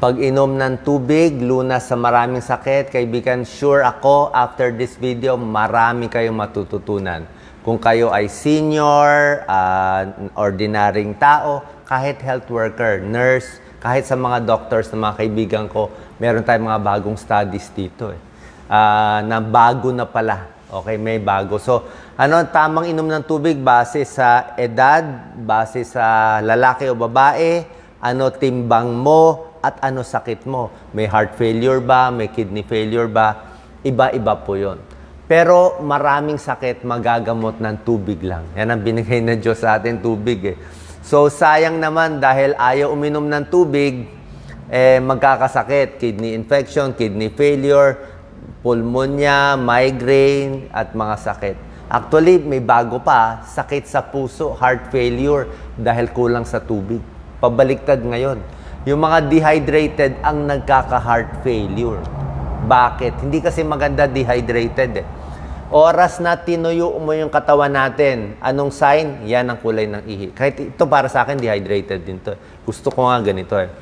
pag-inom ng tubig, lunas sa maraming sakit. Kaibigan, sure ako, after this video, marami kayong matututunan. Kung kayo ay senior, ordinaryong tao, kahit health worker, nurse, kahit sa mga doctors na mga kaibigan ko, meron tayong mga bagong studies dito. Na bago na pala. Okay, may bago. So, tamang inom ng tubig base sa edad, base sa lalaki o babae, ano timbang mo, at ano sakit mo. May heart failure ba? May kidney failure ba? Iba-iba po yon. Pero maraming sakit magagamot ng tubig lang. Yan ang binigay ng Diyos sa atin, tubig eh. So sayang naman dahil ayaw uminom ng tubig, magkakasakit. Kidney infection, kidney failure, pulmonya, migraine, at mga sakit. Actually, may bago pa, sakit sa puso, heart failure, dahil kulang sa tubig. Pabaliktad ngayon. Yung mga dehydrated ang nagkaka-heart failure. Bakit? Hindi kasi maganda dehydrated eh. Oras na tinuyo mo yung katawan natin, anong sign? Yan ang kulay ng ihi. Kahit ito para sa akin, dehydrated din to. Gusto ko nga ganito eh.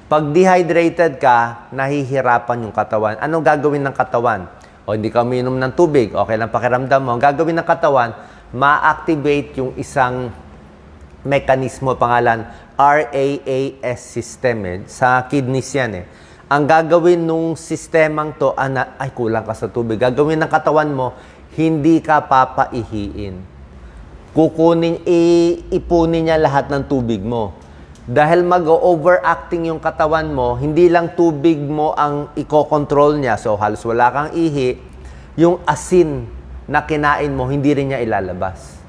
Pag dehydrated ka, nahihirapan yung katawan. Anong gagawin ng katawan? O hindi ka uminom ng tubig, okay lang pakiramdam mo. Ang gagawin ng katawan, ma-activate yung isang mekanismo, pangalan RAAS system eh. Sa kidneys yan eh. Ang gagawin nung sistemang to, ay kulang ka sa tubig. Gagawin ng katawan mo, hindi ka papaihiin. Ipunin niya lahat ng tubig mo. Dahil mag-overacting yung katawan mo, hindi lang tubig mo ang iko-control niya. So halos wala kang ihi. Yung asin na kinain mo, hindi rin niya ilalabas.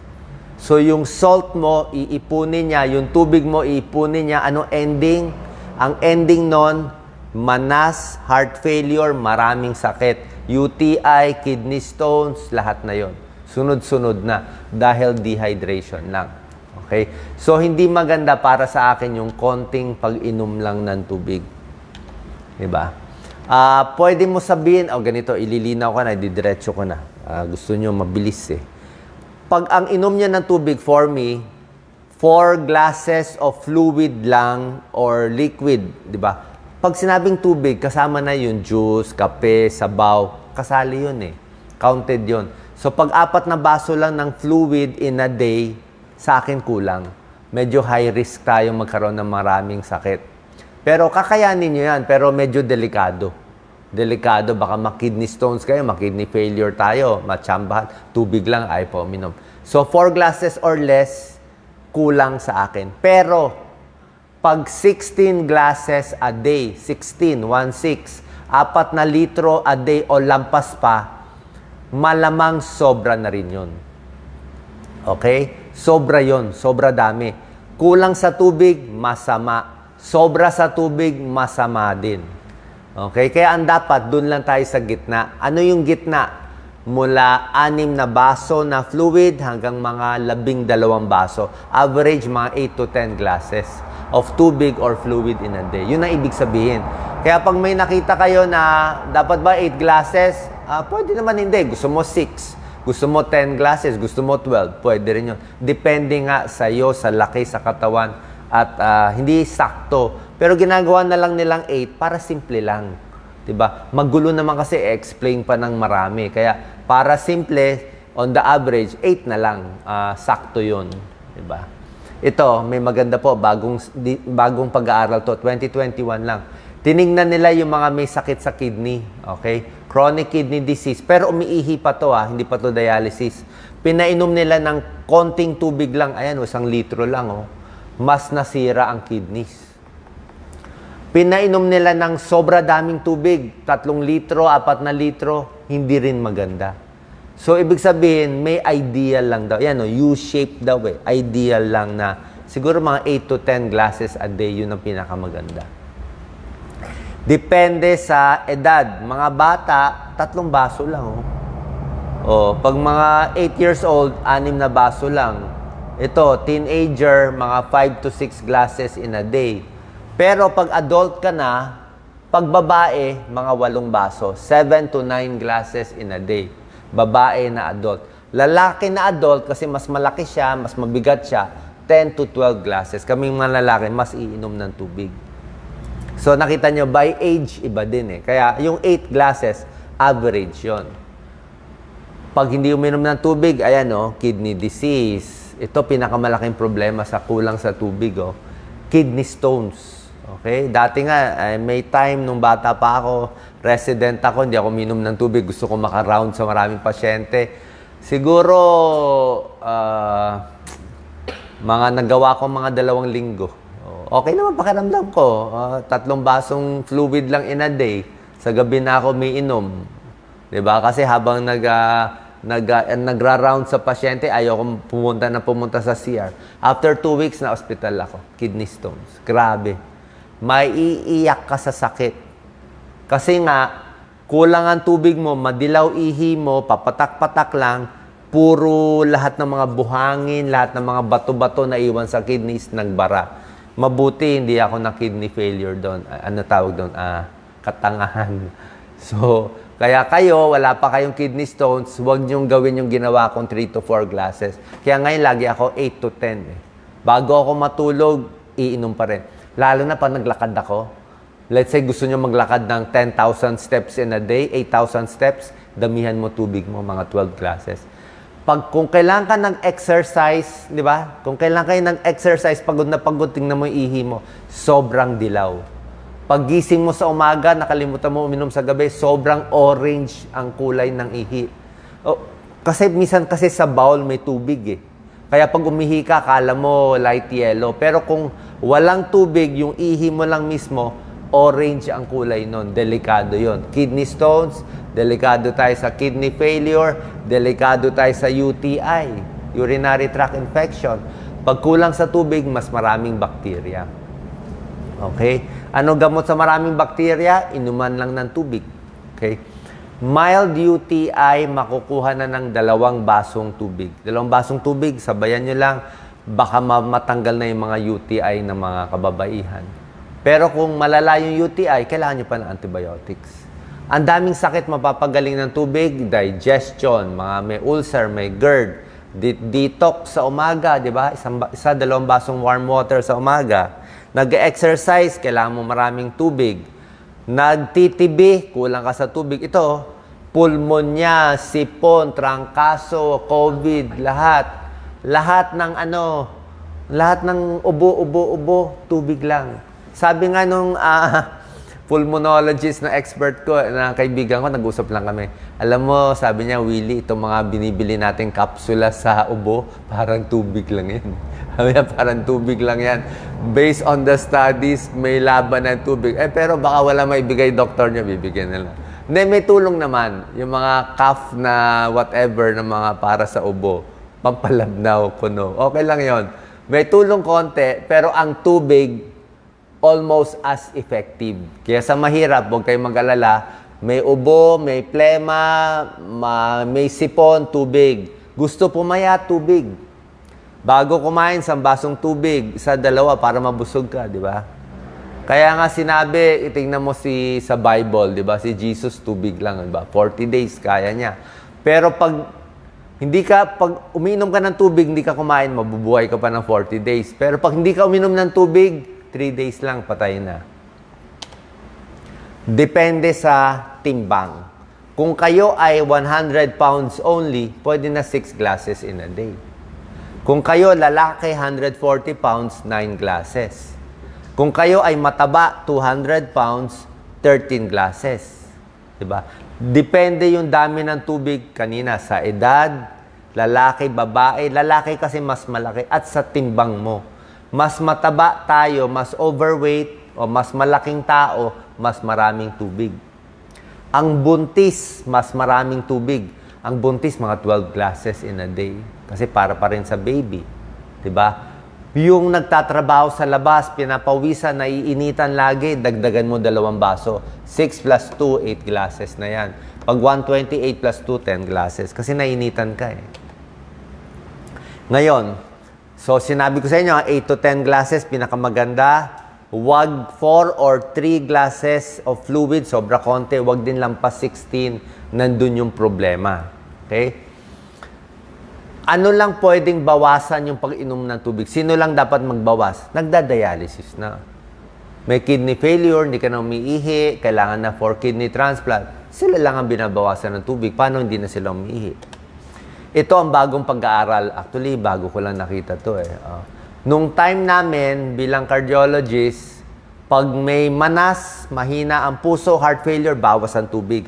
So, yung salt mo, iipunin niya. Yung tubig mo, iipunin niya. Anong ending? Ang ending nun, manas, heart failure, maraming sakit. UTI, kidney stones, lahat na yon. Sunod-sunod na dahil dehydration lang. Okay? So, hindi maganda para sa akin yung konting pag-inom lang ng tubig. Diba? Pwede mo sabihin, ganito, ililinaw ko na, didiretso ko na. Gusto nyo mabilis eh. Pag ang inom niya ng tubig, for me, 4 glasses of fluid lang or liquid, di ba? Pag sinabing tubig, kasama na yung juice, kape, sabaw, kasali yun eh. Counted yun. So pag 4 na baso lang ng fluid in a day, sa akin kulang. Medyo high risk tayong magkaroon ng maraming sakit. Pero kakayanin nyo yan, pero medyo delikado. Delikado, baka ma-kidney stones kayo, ma-kidney failure tayo, matsambahan, tubig lang, ay po uminom. So, 4 glasses or less, kulang sa akin. Pero, pag 16 glasses a day, 16, 1-6, 4 na litro a day o lampas pa, malamang sobra na rin yun. Okay? Sobra yun, sobra dami. Kulang sa tubig, masama. Sobra sa tubig, masama din. Okay? Kaya ang dapat, dun lang tayo sa gitna. Ano yung gitna? Mula 6 na baso na fluid hanggang mga 12 baso. Average, mga 8 to 10 glasses of tubig or fluid in a day. Yun ang ibig sabihin. Kaya pag may nakita kayo na dapat ba 8 glasses, pwede naman hindi. Gusto mo 6. Gusto mo 10 glasses. Gusto mo 12. Pwede rin yun. Depende nga sa iyo, sa laki, sa katawan. At hindi sakto. Pero ginagawa na lang nilang 8 para simple lang. Diba? Magulo naman kasi explain pa ng marami. Kaya para simple, on the average, 8 na lang. Sakto yun. Diba? Ito, may maganda po. Bagong pag-aaral to. 2021 lang. Tiningnan nila yung mga may sakit sa kidney. Okay? Chronic kidney disease. Pero umiihi pa to hindi pa to dialysis. Pinainom nila ng konting tubig lang. Ayan, 1 litro lang. Mas nasira ang kidneys. Pinainom nila ng sobra daming tubig, 3 litro, 4 na litro, hindi rin maganda. So, ibig sabihin, may ideal lang daw. Yan, U-shaped daw eh. Ideal lang na siguro mga 8 to 10 glasses a day, yun ang pinakamaganda. Depende sa edad. Mga bata, 3 baso lang. Pag mga 8 years old, 6 na baso lang. Ito, teenager, mga 5 to 6 glasses in a day. Pero pag adult ka na, pag babae, mga 8 baso. 7 to 9 glasses in a day. Babae na adult. Lalaki na adult, kasi mas malaki siya, mas mabigat siya, 10 to 12 glasses. Kaming mga lalaki, mas iinom ng tubig. So, nakita nyo, by age, iba din eh. Kaya, yung 8 glasses, average yon. Pag hindi uminom ng tubig, ayan kidney disease. Ito, pinakamalaking problema sa kulang sa tubig, kidney stones. Okay? Dati nga, may time nung bata pa ako, resident ako, hindi ako minom ng tubig. Gusto ko maka-round sa maraming pasyente. Siguro, mga nagawa ko mga 2 linggo. Okay naman pakiramdam ko. 3 basong fluid lang in a day. Sa gabi na ako may inom. 'Di ba? Kasi habang nagra-round sa pasyente, ayoko pumunta sa CR. After 2 weeks na hospital ako. Kidney stones. Grabe. May iiyak ka sa sakit. Kasi nga, kulang ang tubig mo, madilaw ihi mo, papatak-patak lang, puro lahat ng mga buhangin, lahat ng mga bato-bato na iwan sa kidneys nagbara. Mabuti hindi ako na kidney failure doon. Ano tawag doon? Katangahan. So, kaya kayo, wala pa kayong kidney stones, huwag niyong gawin yung ginawa kong 3 to 4 glasses. Kaya ngayon lagi ako 8 to 10. Bago ako matulog, iinom pa rin. Lalo na pag naglakad ako. Let's say gusto niyo maglakad ng 10,000 steps in a day, 8,000 steps, damihan mo tubig mo, mga 12 glasses. Kung kailangan ka ng exercise, di ba? Kung kailangan kayo ng exercise, pagod na pagod, tingnan mo yung ihi mo, sobrang dilaw. Paggising mo sa umaga, nakalimutan mo uminom sa gabi, sobrang orange ang kulay ng ihi. Kasi minsan kasi sa bowl may tubig eh. Kaya pag umihi ka, akala mo light yellow. Pero kung walang tubig, yung ihi mo lang mismo, orange ang kulay nun. Delikado yon. Kidney stones, delikado tayo sa kidney failure, delikado tayo sa UTI, urinary tract infection. Pag kulang sa tubig, mas maraming bakterya. Okay? Ano gamot sa maraming bakterya? Inuman lang ng tubig. Okay? Mild UTI, makukuha na ng 2 basong tubig. 2 basong tubig, sabayan nyo lang, baka matanggal na yung mga UTI ng mga kababaihan. Pero kung malala yung UTI, kailangan nyo pa ng antibiotics. Ang daming sakit mapapagaling ng tubig, digestion, mga may ulcer, may GERD, detox sa umaga, di ba? 2 basong warm water sa umaga. Nag-exercise, kailangan mo maraming tubig. Nagtitibi, kulang ka sa tubig. Ito, pulmonya, sipon, trangkaso, COVID, lahat. Lahat ng ubo, tubig lang. Sabi nga nung pulmonologist na expert ko, na kaibigan ko, nag-usap lang kami. Alam mo, sabi niya, Willie, itong mga binibili nating kapsula sa ubo, parang tubig lang yan. Sabi niya, parang tubig lang yan. Based on the studies, may laban ng tubig. Pero baka wala maibigay doktor niya, bibigyan nila. Hindi, may tulong naman. Yung mga cough na whatever na mga para sa ubo, pampalabnaw, kuno. Okay lang yon. May tulong konti, pero ang tubig, almost as effective. Kaya sa mahirap, huwag kayong mag-alala, may ubo, may plema, may sipon, tubig. Gusto pumayat, tubig. Bago kumain, 1 basong tubig, 1, 2 para mabusog ka, di ba? Kaya nga sinabi, itingnan mo sa Bible, di ba? Si Jesus, tubig lang, di ba? 40 days, kaya niya. Pero pag uminom ka ng tubig, hindi ka kumain, mabubuhay ka pa ng 40 days. Pero pag hindi ka uminom ng tubig, 3 days lang, patay na. Depende sa timbang. Kung kayo ay 100 pounds only, pwede na 6 glasses in a day. Kung kayo lalaki, 140 pounds, 9 glasses. Kung kayo ay mataba, 200 pounds, 13 glasses. Diba? Depende yung dami ng tubig kanina sa edad, lalaki, babae. Lalaki kasi mas malaki at sa timbang mo. Mas mataba tayo, mas overweight, o mas malaking tao, mas maraming tubig. Ang buntis, mas maraming tubig. Ang buntis, mga 12 glasses in a day. Kasi para pa rin sa baby. Diba? Yung nagtatrabaho sa labas, pinapawisan, naiinitan lagi, dagdagan mo 2 baso. 6 plus 2, 8 glasses na yan. Pag 128 plus 2, 10 glasses. Kasi naiinitan ka eh. Ngayon, so, sinabi ko sa inyo, 8 to 10 glasses, pinakamaganda. Huwag 4 or 3 glasses of fluid, sobra konti. Huwag din lampas 16, nandun yung problema. Okay? Ano lang pwedeng bawasan yung pag-inom ng tubig? Sino lang dapat magbawas? Nagda-dialysis na. May kidney failure, hindi ka na umiihi, kailangan na for kidney transplant, sila lang ang binabawasan ng tubig. Paano hindi na sila umiihi? Ito ang bagong pag-aaral. Actually, bago ko lang nakita to eh. Nung time namin bilang cardiologist, pag may manas, mahina ang puso, heart failure, bawas ang tubig.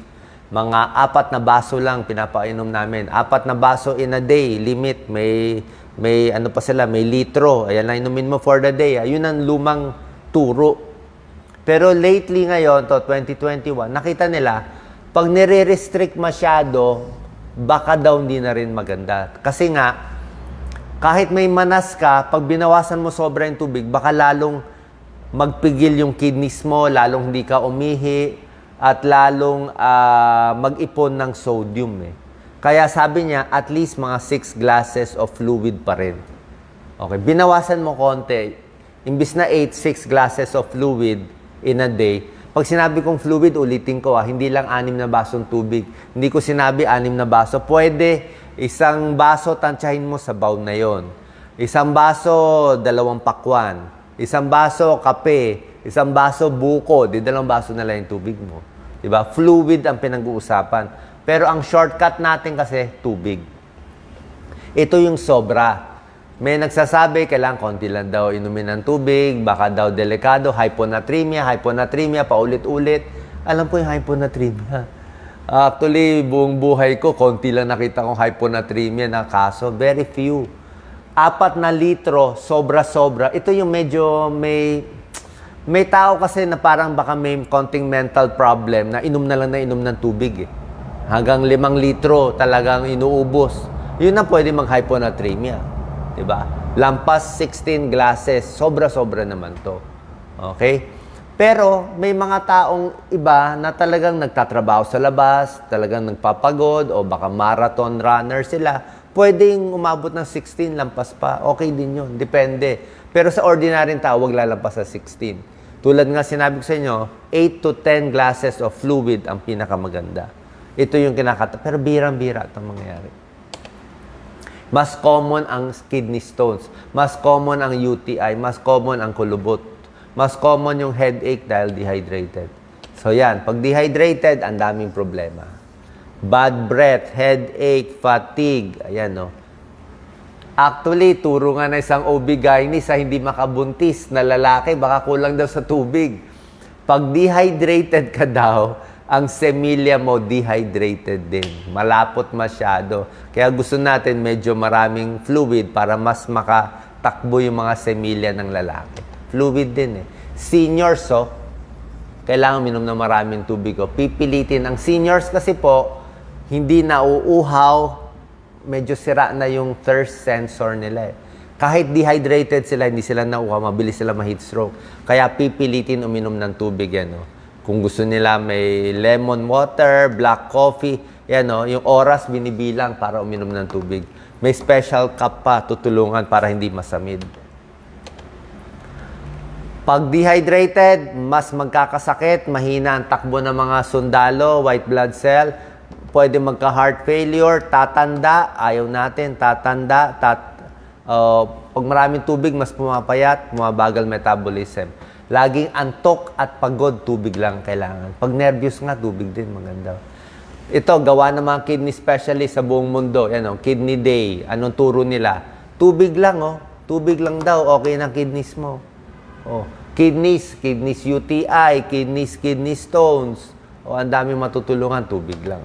Mga 4 na baso lang pinapainom namin. 4 na baso in a day, limit. May ano pa sila, may litro. Ayan lang inumin mo for the day. Ayun ang lumang turo. Pero lately ngayon, to 2021, nakita nila, pag nire-restrict masyado, baka daw hindi na rin maganda. Kasi nga, kahit may manas ka, pag binawasan mo sobra yung tubig, baka lalong magpigil yung kidneys mo, lalong hindi ka umihi, at lalong mag-ipon ng sodium eh. Kaya sabi niya, at least mga 6 glasses of fluid pa rin. Okay, binawasan mo konti. Imbis na 6 glasses of fluid in a day. Pag sinabi kong fluid, ulitin ko hindi lang 6 na basong tubig. Hindi ko sinabi 6 na baso. Pwede, isang baso, tansyahin mo sa bowl na yon. Isang baso, 2 pakwan. Isang baso, kape. Isang baso, buko. 2 baso na lang yung tubig mo. Diba? Fluid ang pinag-uusapan. Pero ang shortcut natin kasi, tubig. Ito yung sobra. May nagsasabi, kailangan konti lang daw inumin ng tubig, baka daw delikado, hyponatremia, paulit-ulit. Alam po yung hyponatremia. Actually, buong buhay ko, konti lang nakita kong hyponatremia na kaso. Very few. 4 na litro, sobra-sobra. Ito yung medyo may tao kasi na parang baka may konting mental problem na inom na lang na inom ng tubig eh. Hanggang 5 litro talagang inuubos. Yun na pwede mag-hyponatremia. Diba? Lampas 16 glasses, sobra-sobra naman to. Okay? Pero may mga taong iba na talagang nagtatrabaho sa labas, talagang nagpapagod, o baka marathon runner sila, pwedeng umabot ng 16, lampas pa. Okay din yun, depende. Pero sa ordinaryong tao, wag lalampas sa 16. Tulad nga sinabi ko sa inyo, 8 to 10 glasses of fluid ang pinakamaganda. Ito yung pero birang-bira itong mangyayari. Mas common ang kidney stones. Mas common ang UTI. Mas common ang kulubot. Mas common yung headache dahil dehydrated. So yan, pag dehydrated, ang daming problema. Bad breath, headache, fatigue. Ayan, no? Actually, turo nga na isang OB-GYN sa hindi makabuntis na lalaki, baka kulang daw sa tubig. Pag dehydrated ka daw, ang semilya mo dehydrated din. Malapot masyado. Kaya gusto natin medyo maraming fluid para mas makatakbo yung mga semilya ng lalaki. Fluid din eh. Seniors, kailangan minom ng maraming tubig. Pipilitin. Ang seniors kasi po, hindi nauuhaw, medyo sira na yung thirst sensor nila eh. Kahit dehydrated sila, hindi sila nauuhaw, mabilis sila ma-heat stroke. Kaya pipilitin uminom ng tubig yan. Kung gusto nila may lemon water, black coffee, yan yung oras binibilang para uminom ng tubig. May special cup pa tutulungan para hindi masamid. Pag dehydrated, mas magkakasakit, mahina ang takbo ng mga sundalo, white blood cell, pwede magka-heart failure, tatanda, ayaw natin, tatanda, pag maraming tubig, mas pumapayat, bumabagal metabolism. Laging antok at pagod, tubig lang kailangan. Pag nervous nga, tubig din, maganda. Ito, gawa ng mga kidney specialist sa buong mundo. Yan, Kidney Day. Anong turo nila? Tubig lang, Tubig lang daw, okay ng kidneys mo. Kidneys UTI, kidney stones. Ang daming matutulungan, tubig lang.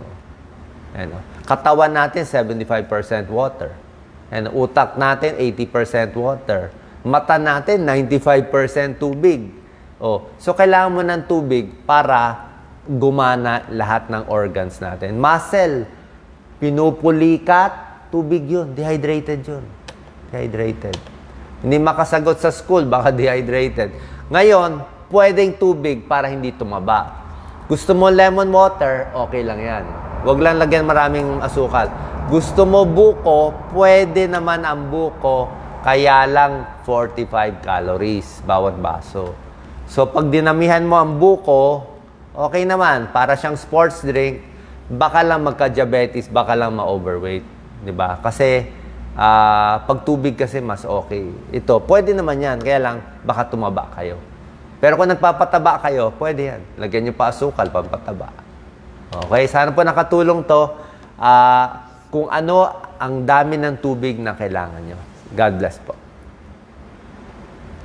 Yan, Katawan natin, 75% water. Yan, utak natin, 80% water. Mata natin, 95% tubig. So, kailangan mo ng tubig para gumana lahat ng organs natin. Muscle, pinupulikat, tubig yun. Dehydrated yun. Dehydrated. Hindi makasagot sa school, baka dehydrated. Ngayon, pwedeng tubig para hindi tumaba. Gusto mo lemon water, okay lang yan. Huwag lang lagyan maraming asukal. Gusto mo buko, pwede naman ang buko, kaya lang 45 calories bawat baso. So, pag dinamihan mo ang buko, okay naman. Para siyang sports drink, baka lang magka-diabetes, baka lang ma-overweight. Diba? Kasi, pag tubig kasi mas okay. Ito, pwede naman yan. Kaya lang, baka tumaba kayo. Pero kung nagpapataba kayo, pwede yan. Lagyan nyo pa asukal, pampataba. Okay, sana po nakatulong to. Kung ano ang dami ng tubig na kailangan nyo. God bless po.